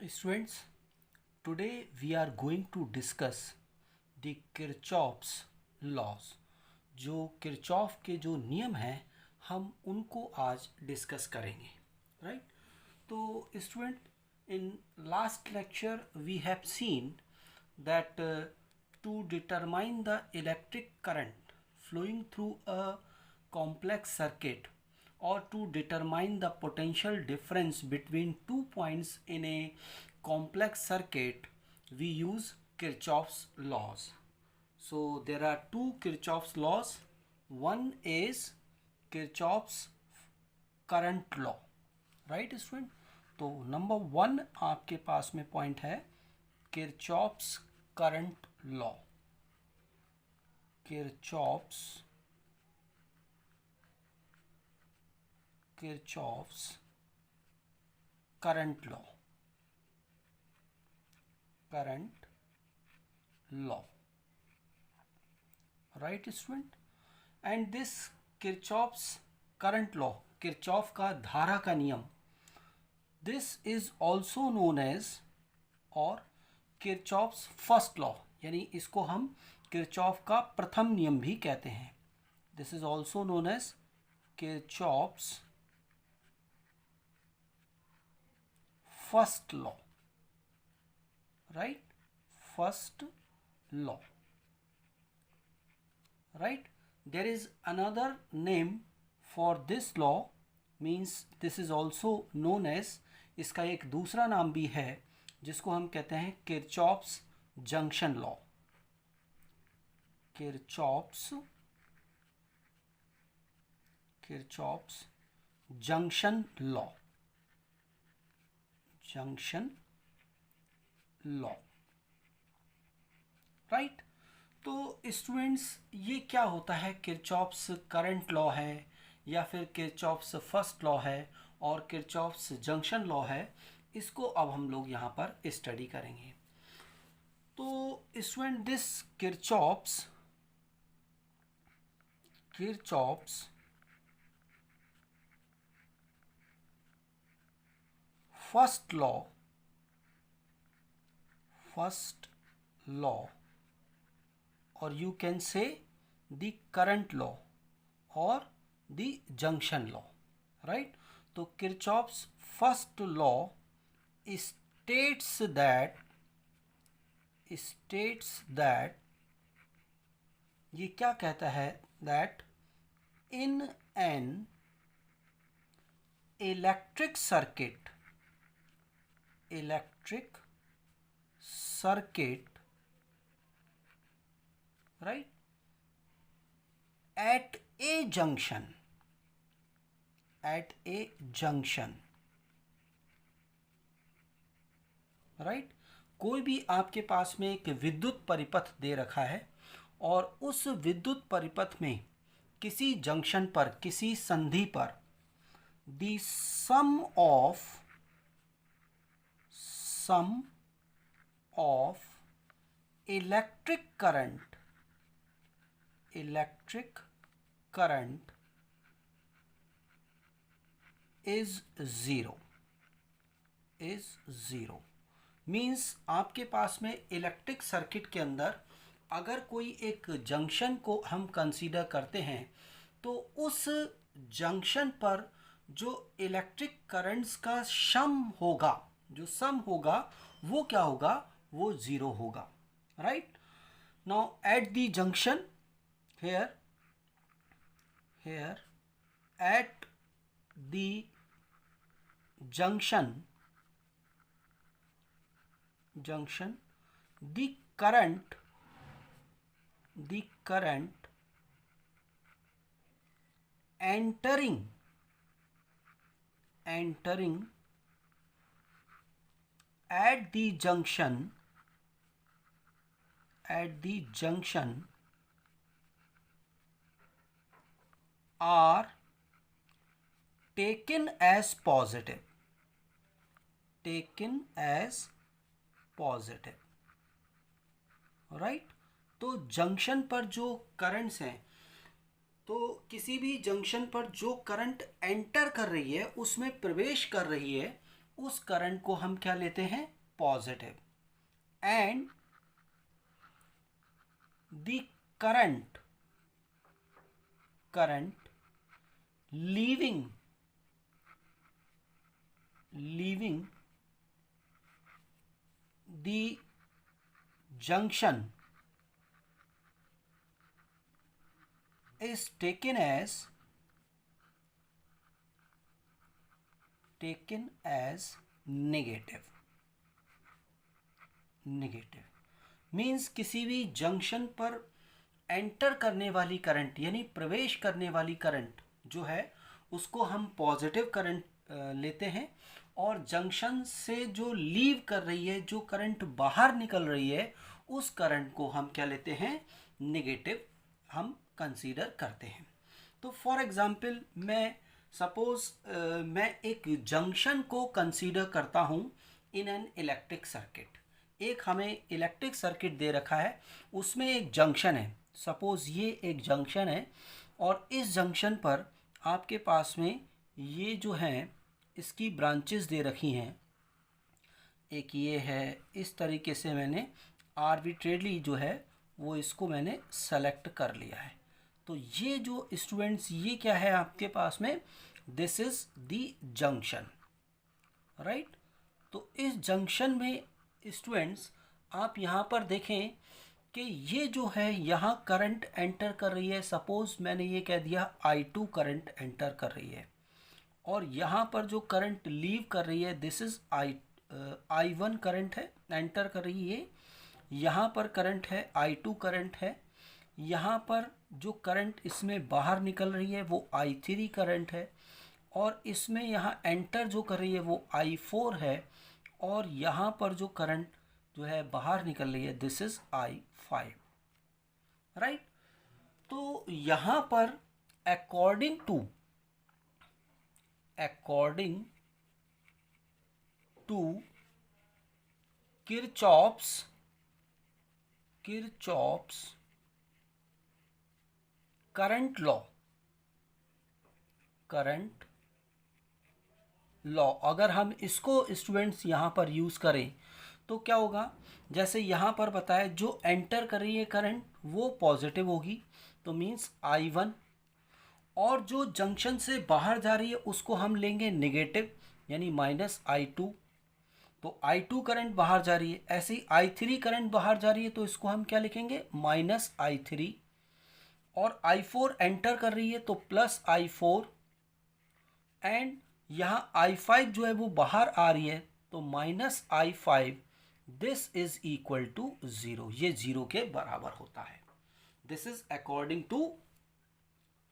Students, today we are going to discuss the Kirchhoff's laws. जो Kirchhoff के जो नियम हैं हम उनको आज डिस्कस करेंगे, राइट? तो student, in last lecture we have seen that to determine the electric current flowing through a complex circuit or to determine the potential difference between 2 points in a complex circuit, we use Kirchhoff's laws. So there are two Kirchhoff's laws. One is Kirchhoff's current law, right student? तो number one आपके पास में point है Kirchhoff's current law. Kirchhoff's current law. Right student? And this Kirchhoff's current law, Kirchhoff का धारा का नियम, this is also known as और किरचॉफ्स फर्स्ट लॉ, यानी इसको हम किरचॉफ का प्रथम नियम भी कहते हैं. This is also known as Kirchhoff's first law, right? First law, right? There is another name for this law, means this is also known as, इसका एक दूसरा नाम भी है जिसको हम कहते हैं Kirchhoff's junction law. Kirchhoff's junction law. Right? तो स्टूडेंट्स, ये क्या होता है? किरचॉफ्स करंट लॉ है या फिर किरचॉफ्स फर्स्ट लॉ है और किरचॉफ्स जंक्शन लॉ है, इसको अब हम लोग यहाँ पर स्टडी करेंगे. तो student, this Kirchhoff's first law और you can say the current law और द जंक्शन लॉ, राइट? तो Kirchhoff's first law states that ये क्या कहता है? that in an electric circuit, right, at a junction, right? कोई भी आपके पास में एक विद्युत परिपथ दे रखा है और उस विद्युत परिपथ में किसी जंक्शन पर, किसी संधि पर, the sum of electric current is zero. Means आपके पास में इलेक्ट्रिक सर्किट के अंदर अगर कोई एक जंक्शन को हम कंसीडर करते हैं तो उस जंक्शन पर जो इलेक्ट्रिक करंट्स का सम होगा, वो क्या होगा? वो ज़ीरो होगा, right? Now at the junction, here at the junction, the current entering at the junction are taken as positive, right? तो जंक्शन पर जो करंट्स हैं, तो किसी भी जंक्शन पर जो करंट एंटर कर रही है, उसमें प्रवेश कर रही है, उस करंट को हम क्या लेते हैं, positive. And the current leaving the junction is taken as negative means किसी भी जंक्शन पर एंटर करने वाली करंट यानी प्रवेश करने वाली करंट जो है उसको हम पॉजिटिव करंट लेते हैं, और जंक्शन से जो लीव कर रही है, जो करंट बाहर निकल रही है, उस करंट को हम क्या लेते हैं, नेगेटिव हम कंसीडर करते हैं। तो फॉर एग्जांपल मैं सपोज मैं एक जंक्शन को कंसीडर करता हूँ इन एन इलेक्ट्रिक सर्किट। एक हमें इलेक्ट्रिक सर्किट दे रखा है, उसमें एक जंक्शन है, सपोज ये एक जंक्शन है, और इस जंक्शन पर आपके पास में ये जो है इसकी ब्रांचेस दे रखी हैं। एक ये है, इस तरीके से मैंने आर्बिट्रेरली जो है वो इसको मैंने सेलेक्ट कर लिया है। तो ये जो स्टूडेंट्स, ये क्या है आपके पास में, this is the junction, right. तो इस जंक्शन में स्टूडेंट्स आप यहाँ पर देखें कि ये जो है यहाँ करंट एंटर कर रही है, सपोज मैंने ये कह दिया I2 करंट एंटर कर रही है, और यहाँ पर जो करंट लीव कर रही है दिस इज I1 करंट है, एंटर कर रही है। यहाँ पर करंट है I2 करंट है, यहाँ पर जो करंट इसमें बाहर निकल रही है वो I3 करंट है, और इसमें यहाँ एंटर जो कर रही है वो I4 है, और यहाँ पर जो करंट जो है बाहर निकल रही है दिस इज I5, राइट। तो यहाँ पर according to Kirchhoff's current law अगर हम इसको स्टूडेंट्स यहाँ पर यूज़ करें तो क्या होगा, जैसे यहाँ पर बताया जो एंटर कर रही है करंट वो पॉजिटिव होगी, तो मीन्स I1, और जो जंक्शन से बाहर जा रही है उसको हम लेंगे नेगेटिव यानी -I2। तो I2 करंट बाहर जा रही है, ऐसे ही I3 करंट बाहर जा रही है, तो इसको हम क्या लिखेंगे, -I3, और I4 एंटर कर रही है तो +I4, एंड यहाँ I5 जो है वो बाहर आ रही है तो -I5, this is equal to 0, ये 0 के बराबर होता है। This is according to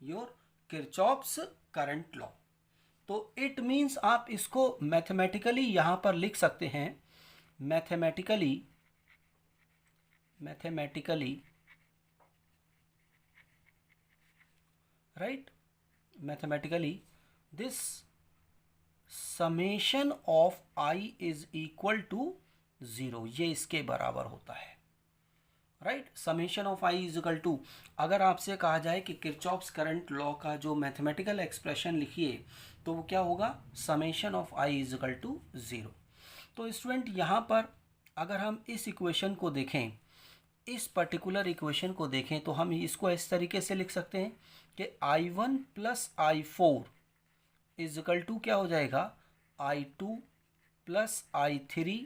your Kirchhoff's current law. तो इट मीन्स आप इसको मैथमेटिकली यहाँ पर लिख सकते हैं, mathematically right, mathematically this summation of I is equal to 0, ये इसके बराबर होता है, right. Summation of I is equal to, अगर आपसे कहा जाए कि किरचॉफ्स करंट लॉ का जो मैथमेटिकल एक्सप्रेशन लिखिए तो वो क्या होगा, summation of I is equal to 0। तो स्टूडेंट यहाँ पर अगर हम इस इक्वेशन को देखें, इस पर्टिकुलर इक्वेशन को देखें, तो हम इसको इस तरीके से लिख सकते हैं कि I1 + I4 is equal to क्या हो जाएगा, I2 + I3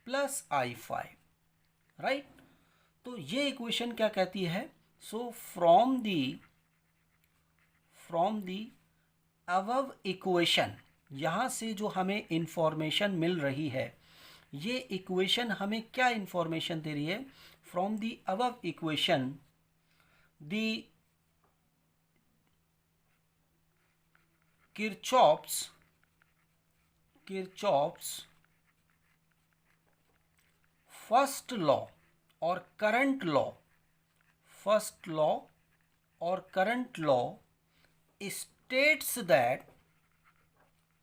+ I5, राइट। तो ये इक्वेशन क्या कहती है, so from the above equation, यहाँ से जो हमें इंफॉर्मेशन मिल रही है, ये इक्वेशन हमें क्या इंफॉर्मेशन दे रही है, from the above equation the Kirchhoff's first law और current law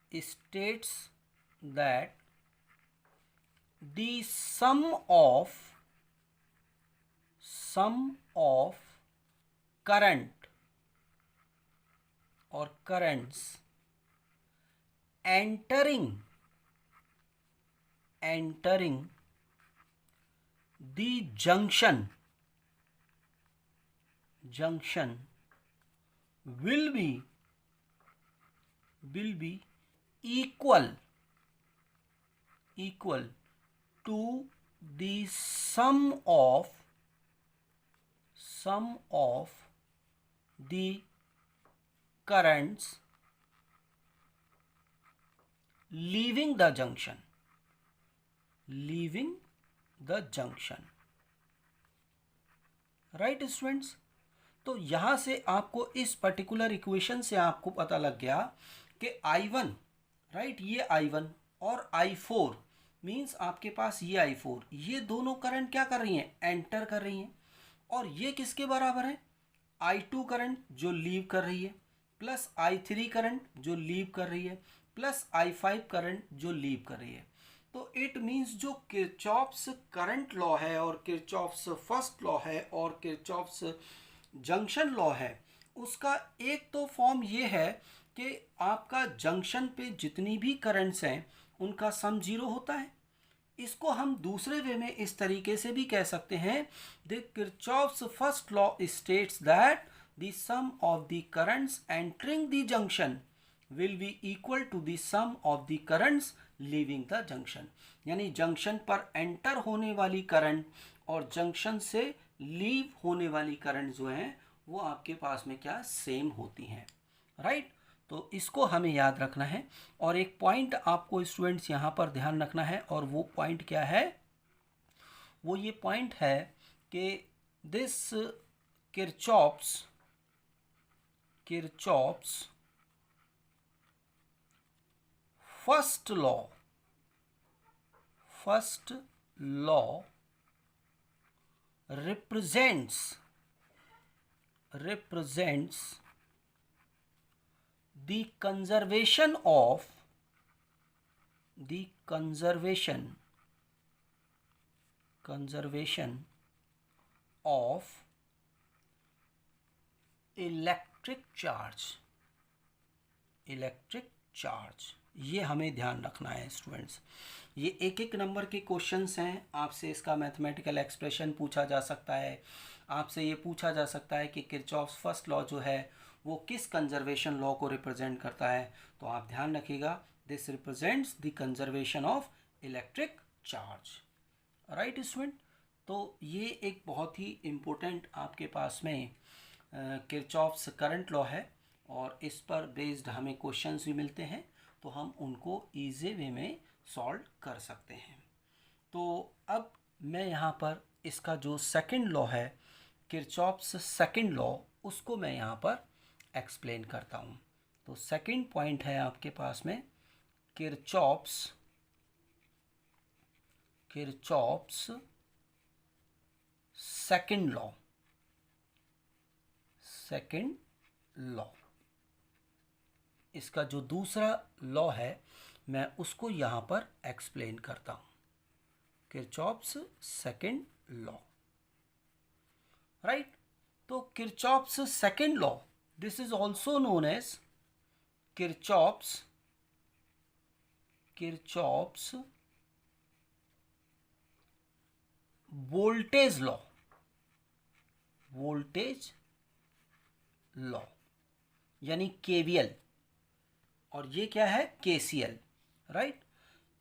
states that the sum of current or currents entering entering the junction will be equal to the sum of the currents leaving the junction. Right students, तो यहां से आपको इस particular equation से आपको पता लग गया कि I1, राइट, ये I1 और I4 मीन्स आपके पास ये I4, ये दोनों करंट क्या कर रही हैं, एंटर कर रही हैं, और ये किसके बराबर है, I2 करंट जो लीव कर रही है, प्लस I3 करंट जो लीव कर रही है, प्लस I5 करंट जो लीव कर रही है। तो इट मीन्स जो किरचॉफ्स करंट लॉ है और किरचॉफ्स फर्स्ट लॉ है और किरचॉफ्स जंक्शन लॉ है, उसका एक तो फॉर्म ये है कि आपका जंक्शन पे जितनी भी करंट्स हैं उनका सम जीरो होता है। इसको हम दूसरे वे में इस तरीके से भी कह सकते हैं, the Kirchhoff's first law states that the sum of the currents entering the junction will be equal to the sum of the currents leaving the junction. यानी जंक्शन पर एंटर होने वाली करंट और जंक्शन से लीव होने वाली current जो हैं वो आपके पास में क्या सेम होती हैं, राइट। तो इसको हमें याद रखना है। और एक पॉइंट आपको स्टूडेंट्स यहाँ पर ध्यान रखना है, और वो पॉइंट क्या है, वो ये पॉइंट है कि this Kirchhoff's first law represents the conservation of electric charge. ये हमें ध्यान रखना है स्टूडेंट्स। ये एक एक नंबर के क्वेश्चंस हैं, आपसे इसका मैथमेटिकल एक्सप्रेशन पूछा जा सकता है, आपसे ये पूछा जा सकता है कि किरचॉफ्स फर्स्ट लॉ जो है वो किस कंजर्वेशन लॉ को रिप्रेजेंट करता है। तो आप ध्यान रखिएगा, this represents the conservation of electric charge, right student. तो ये एक बहुत ही इम्पोर्टेंट आपके पास में किरचॉफ्स करंट लॉ है, और इस पर बेस्ड हमें क्वेश्चंस भी मिलते हैं, तो हम उनको ईजी वे में सॉल्व कर सकते हैं। तो अब मैं यहाँ पर इसका जो सेकंड लॉ है, किरचॉफ्स सेकंड लॉ, उसको मैं यहाँ पर एक्सप्लेन करता हूँ। तो सेकंड पॉइंट है आपके पास में किरचॉफ्स सेकंड लॉ। इसका जो दूसरा लॉ है मैं उसको यहाँ पर एक्सप्लेन करता हूँ, किरचॉफ्स सेकंड लॉ, राइट। तो Kirchhoff's second law, this is also known as Kirchhoff's voltage law, यानी केवीएल, और ये क्या है, केसीएल, राइट।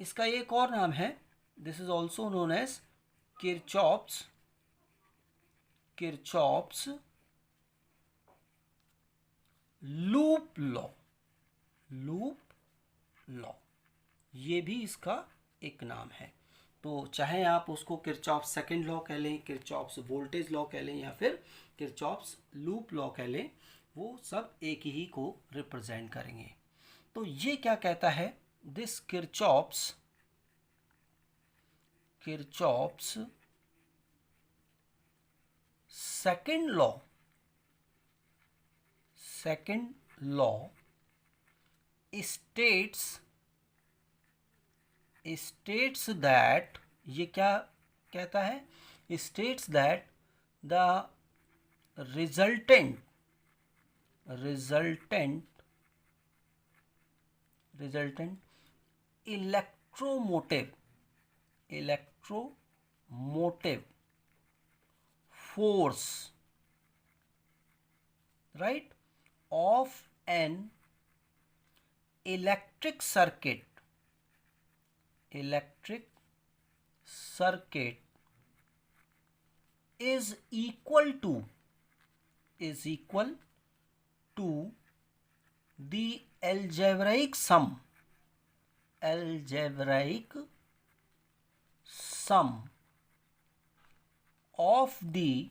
इसका एक और नाम है, this is also known as Kirchhoff's loop law, ये भी इसका एक नाम है। तो चाहे आप उसको किरचॉफ्स सेकंड लॉ कह लें, किरचॉफ्स वोल्टेज लॉ कह लें, या फिर किरचॉफ्स लूप लॉ कह लें, वो सब एक ही को रिप्रेजेंट करेंगे। तो ये क्या कहता है, this Kirchhoff's second law states that, ये क्या कहता है, states that the resultant electromotive electromotive force, right, of an electric circuit is equal to the algebraic sum of the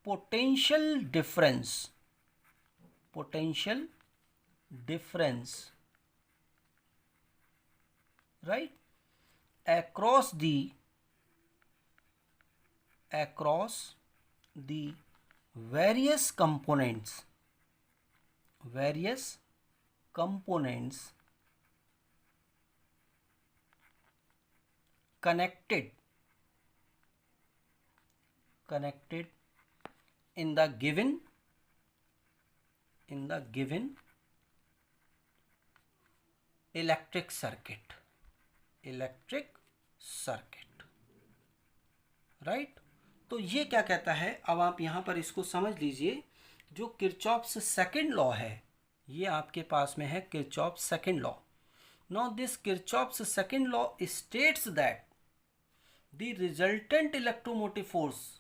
potential difference right, across the various components connected in the given electric circuit, right. तो ये क्या कहता है, अब आप यहाँ पर इसको समझ लीजिए। जो किरचॉफ्स सेकंड लॉ है, ये आपके पास में है Kirchhoff second law. Now this Kirchhoff's second law states that the resultant electromotive force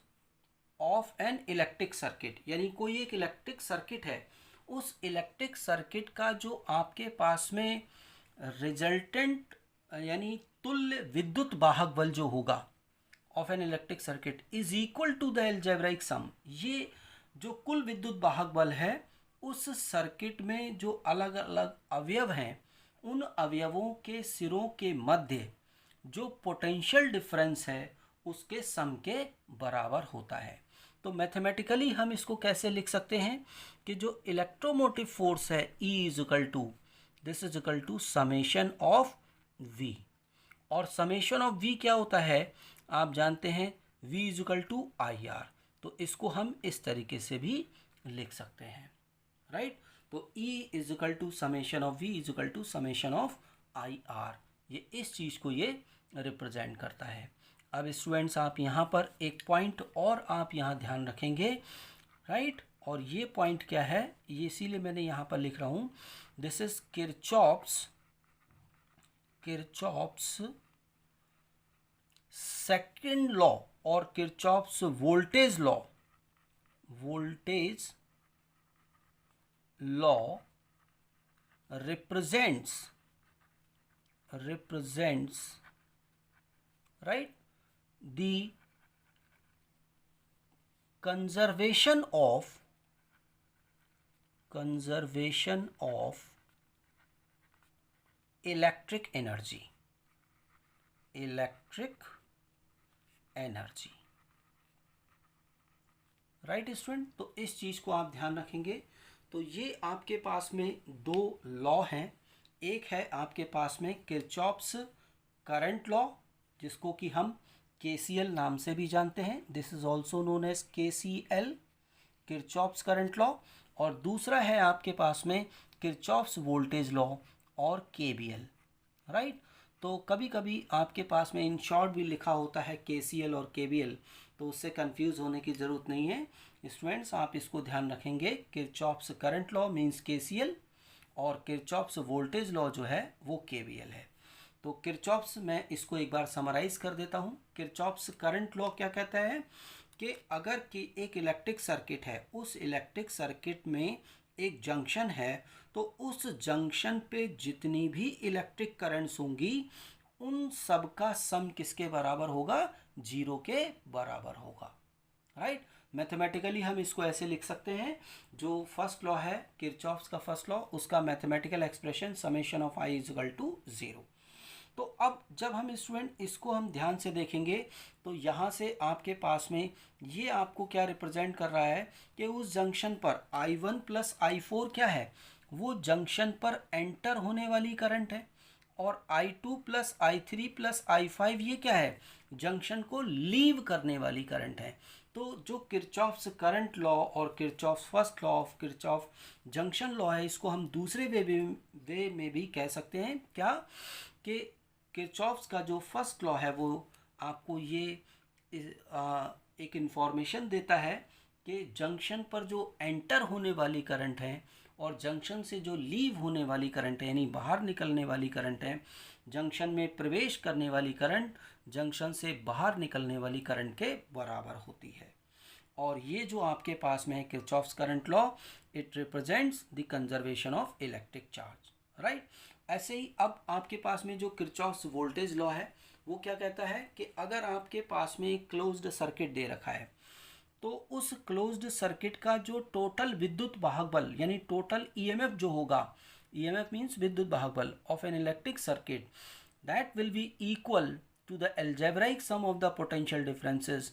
of an electric circuit, यानी कोई एक इलेक्ट्रिक सर्किट है, उस इलेक्ट्रिक सर्किट का जो आपके पास में रिजल्टेंट यानी तुल्य विद्युत वाहक बल जो होगा of an electric circuit is equal to the algebraic sum. ये जो कुल विद्युत वाहक बल है उस सर्किट में जो अलग अलग अवयव हैं, उन अवयवों के सिरों के मध्य जो पोटेंशियल डिफरेंस है उसके सम के बराबर होता है। तो मैथमेटिकली हम इसको कैसे लिख सकते हैं कि जो इलेक्ट्रोमोटिव फोर्स है E is equal to this is equal to summation of V, और समेशन ऑफ V क्या होता है आप जानते हैं, V is equal to IR। तो इसको हम इस तरीके से भी लिख सकते हैं, राइट। तो E is equal to summation of V is equal to summation of IR, ये इस चीज़ को ये रिप्रेजेंट करता है। अब स्टूडेंट्स आप यहाँ पर एक पॉइंट और आप यहाँ ध्यान रखेंगे, राइट, और ये पॉइंट क्या है, ये इसीलिए मैंने यहाँ पर लिख रहा हूँ, this is Kirchhoff's second law और Kirchhoff's voltage law represents right the conservation of electric energy, right student. तो इस चीज़ को आप ध्यान रखेंगे। तो ये आपके पास में दो लॉ हैं, एक है आपके पास में किरचॉफ्स करंट लॉ जिसको कि हम KCL नाम से भी जानते हैं, this is also known as KCL, Kirchhoff's current law, और दूसरा है आपके पास में किरचॉफ्स वोल्टेज लॉ और KVL, राइट। तो कभी कभी आपके पास में इन शॉर्ट भी लिखा होता है KCL और KVL, तो उससे कंफ्यूज होने की ज़रूरत नहीं है स्टूडेंट्स, आप इसको ध्यान रखेंगे। Kirchhoff's current law means KCL और किरचॉफ्स वोल्टेज लॉ जो है वो KVL है। तो किरचॉफ्स, मैं इसको एक बार समराइज कर देता हूँ। किरचॉफ्स करंट लॉ क्या कहता है कि अगर कि एक इलेक्ट्रिक सर्किट है, उस इलेक्ट्रिक सर्किट में एक जंक्शन है, तो उस जंक्शन पे जितनी भी इलेक्ट्रिक करंट्स होंगी उन सब का सम किसके बराबर होगा, 0 के बराबर होगा, राइट। मैथमेटिकली हम इसको ऐसे लिख सकते हैं, जो फर्स्ट लॉ है किरचॉफ्स का फर्स्ट लॉ, उसका mathematical expression summation of I is equal to 0। तो अब जब हम स्टूडेंट इसको हम ध्यान से देखेंगे तो यहाँ से आपके पास में ये आपको क्या रिप्रेजेंट कर रहा है कि उस जंक्शन पर I1 प्लस I4 क्या है, वो जंक्शन पर एंटर होने वाली करंट है, और I2 plus I3 plus I5 ये क्या है, जंक्शन को लीव करने वाली करंट है। तो जो किरचॉफ्स करंट लॉ और Kirchhoff's first law of Kirchhoff junction law है, इसको हम दूसरे वे में भी कह सकते हैं क्या, कि किरचॉफ्स का जो फर्स्ट लॉ है वो आपको ये एक इन्फॉर्मेशन देता है कि जंक्शन पर जो एंटर होने वाली करंट है और जंक्शन से जो लीव होने वाली करंट है, यानी बाहर निकलने वाली करंट है, जंक्शन में प्रवेश करने वाली करंट जंक्शन से बाहर निकलने वाली करंट के बराबर होती है। और ये जो आपके पास में है Kirchhoff's current law, it represents the conservation of electric charge, right. ऐसे ही अब आपके पास में जो किरचॉफ्स वोल्टेज लॉ है वो क्या कहता है कि अगर आपके पास में एक क्लोज्ड सर्किट दे रखा है तो उस क्लोज्ड सर्किट का जो टोटल विद्युत वाहक बल यानी टोटल ईएमएफ जो होगा, ईएमएफ मीन्स विद्युत वाहक बल of an electric circuit, that will be equal to the algebraic sum of the potential differences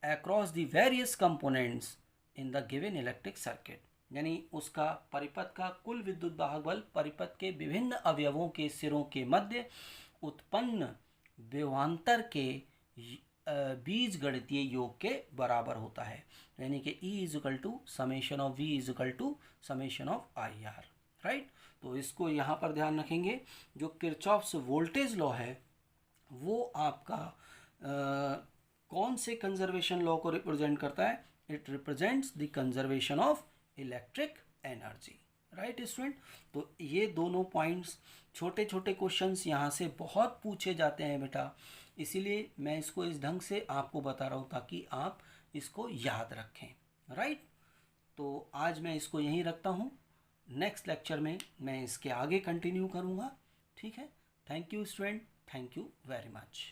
across the various components in the given electric circuit। यानी उसका परिपथ का कुल विद्युत वाहक बल परिपथ के विभिन्न अवयवों के सिरों के मध्य उत्पन्न विभवांतर के बीज गणितीय योग के बराबर होता है। यानी कि E is equal to summation of V is equal to summation of IR, right. तो इसको यहाँ पर ध्यान रखेंगे। जो किरचॉफ्स वोल्टेज लॉ है वो आपका कौन से कंजर्वेशन लॉ को रिप्रेजेंट करता है? It represents the conservation of electric energy, right student. तो ये दोनों पॉइंट्स, छोटे छोटे क्वेश्चंस यहाँ से बहुत पूछे जाते हैं बेटा, इसीलिए मैं इसको इस ढंग से आपको बता रहा हूँ ताकि आप इसको याद रखें, राइट। तो आज मैं इसको यहीं रखता हूँ, नेक्स्ट लेक्चर में मैं इसके आगे कंटिन्यू करूँगा, ठीक है। Thank you student, thank you very much.